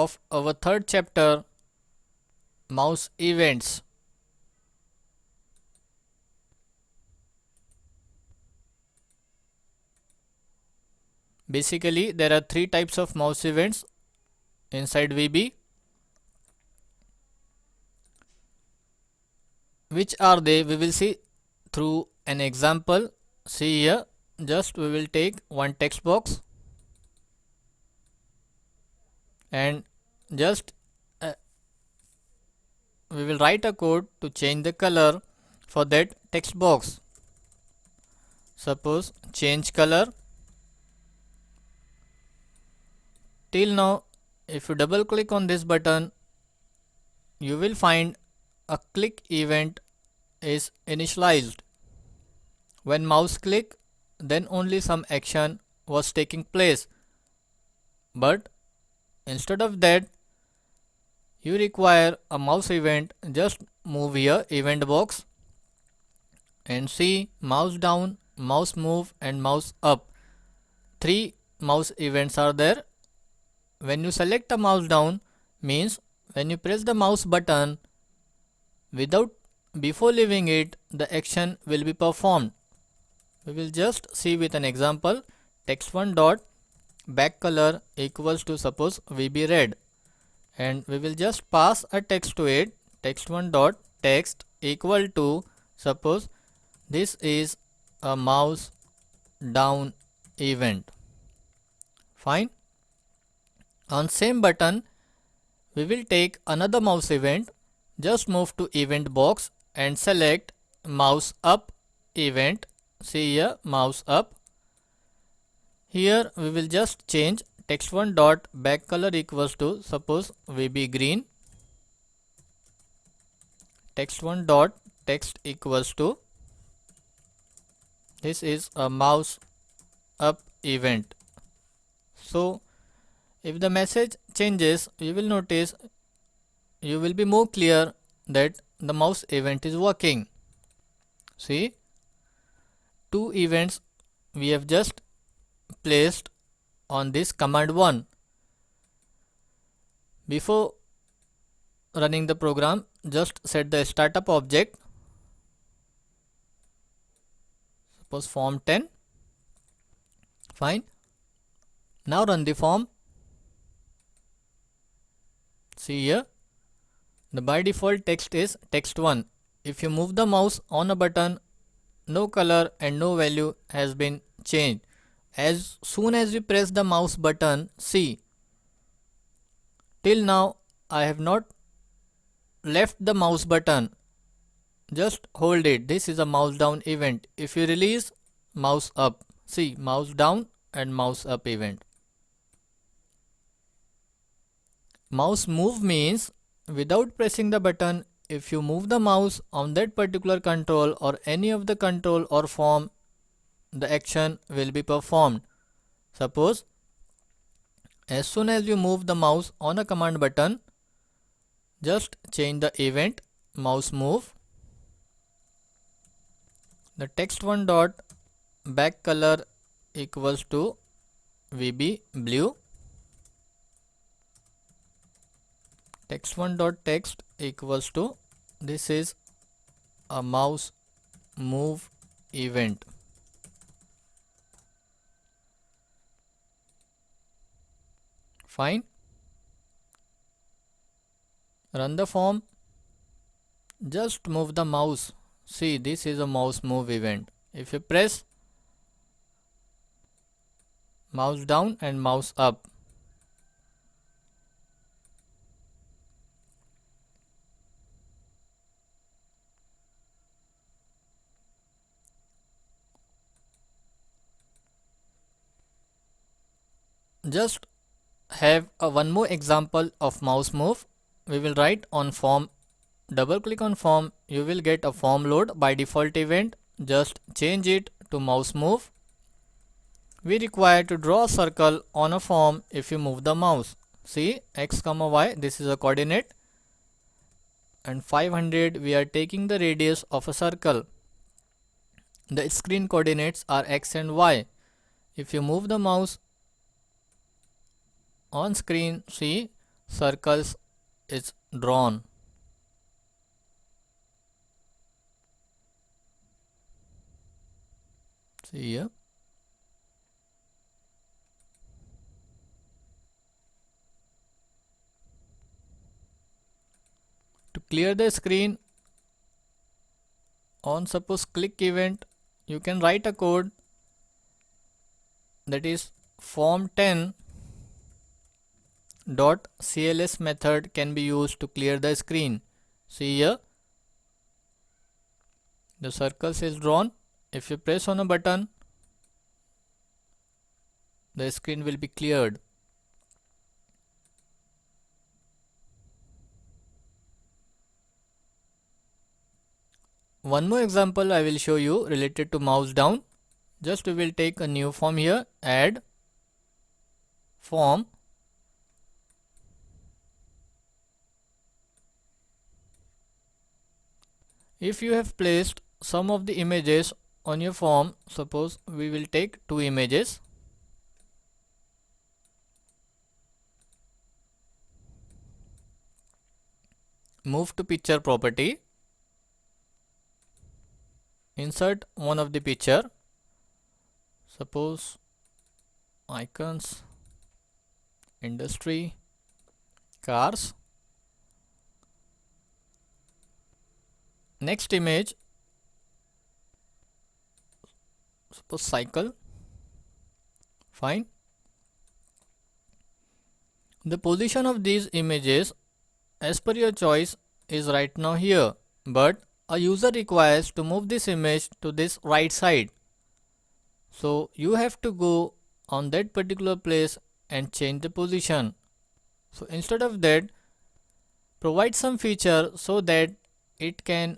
of our third chapter, mouse events. Basically, there are three types of mouse events inside VB. Which are they? We will see through an example. See here, just we will take one text box and just we will write a code to change the color for that text box. Suppose change color. Till now, if you double click on this button, you will find a click event is initialized. When mouse click, then only some action was taking place. But instead of that, you require a mouse event. Just move here event box and see mouse down, mouse move and mouse up. Three mouse events are there. When you select the mouse down, means when you press the mouse button, before leaving it, the action will be performed. We will just see with an example. Text1 dot back color equals to suppose VB red, and we will just pass a text to it. Text1 dot text equal to suppose this is a mouse down event. Fine. On same button, we will take another mouse event. Just move to event box and select mouse up event. See here mouse up. Here we will just change text1 dot back color equals to suppose VB green. Text1 dot text equals to this is a mouse up event. So if the message changes, you will notice, you will be more clear that the mouse event is working. See, two events we have just placed on this command 1. Before running the program, just set the startup object, suppose form 10. Fine. Now run the form. See here, the by default text is text1. If you move the mouse on a button, no color and no value has been changed. As soon as you press the mouse button, see, till now I have not left the mouse button. Just hold it. This is a mouse down event. If you release, mouse up. See, mouse down and mouse up event. Mouse move means without pressing the button, if you move the mouse on that particular control or any of the control or form, the action will be performed. Suppose as soon as you move the mouse on a command button, just change the event mouse move. The text1 dot back color equals to VB blue. Text1 dot text equals to this is a mouse move event. Fine. Run the form. Just move the mouse. See, this is a mouse move event. If you press mouse down and mouse up, just have one more example of mouse move. We will write on form. Double click on form, you will get a form load by default event. Just change it to mouse move. We require to draw a circle on a form if you move the mouse. See, x comma y, this is a coordinate, and 500 we are taking the radius of a circle. The screen coordinates are x and y. If you move the mouse on screen, see, circles is drawn. See here. To clear the screen, on suppose click event, you can write a code that is form10 dot cls method can be used to clear the screen. See here, the circles is drawn. If you press on a button, the screen will be cleared. One more example I will show you related to mouse down. Just we will take a new form here, add form. If you have placed some of the images on your form, suppose we will take 2 images. Move to picture property. Insert one of the picture. Suppose icons, industry, cars. Next image, suppose cycle. Fine. The position of these images as per your choice is right now here, but a user requires to move this image to this right side. So you have to go on that particular place and change the position. So instead of that, provide some feature so that it can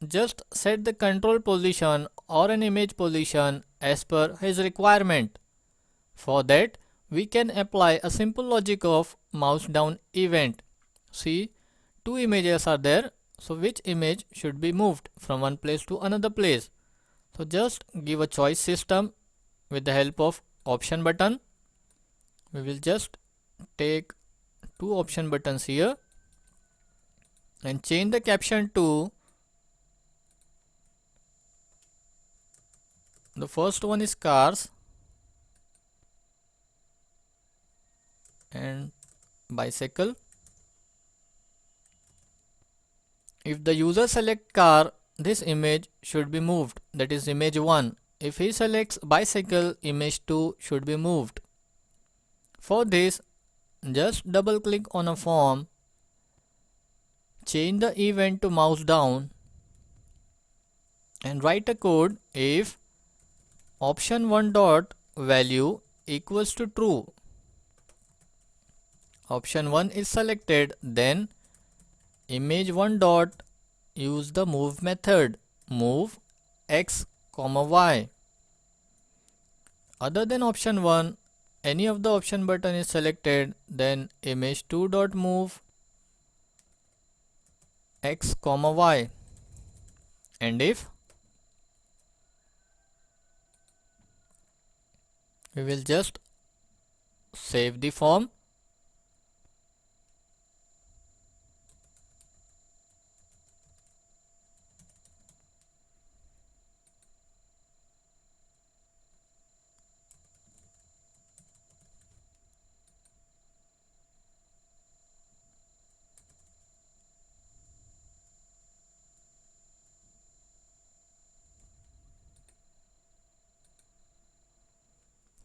just set the control position or an image position as per his requirement. For that, we can apply a simple logic of mouse down event. See, 2 images are there, so which image should be moved from one place to another place? So just give a choice system with the help of option button. We will just take 2 option buttons here and change the caption to, the first one is cars and bicycle. If the user select car, this image should be moved, that is image 1. If he selects bicycle, image 2 should be moved. For this, just double click on a form, change the event to mouse down and write a code if option 1 dot value equals to true. Option 1 is selected, then image 1 dot use the move method, move x comma y. Other than option 1, any of the option button is selected, then image 2 dot move x comma y. And if we will just save the form.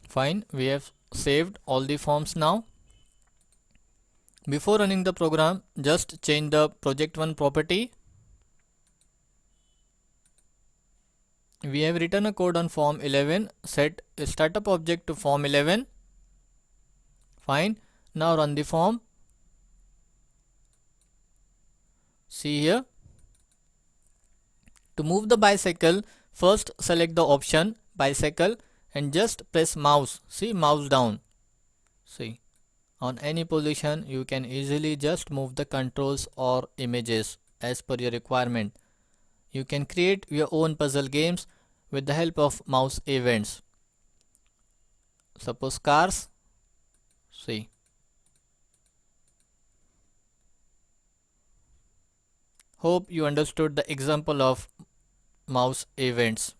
Fine, we have saved all the forms now. Before running the program, just change the project 1 property. We have written a code on form 11, set a startup object to form 11. Fine, now run the form. See here, to move the bicycle, first select the option bicycle and just press mouse. See, mouse down. See, on any position you can easily just move the controls or images as per your requirement. You can create your own puzzle games with the help of mouse events. Suppose cars. See, Hope you understood the example of mouse events.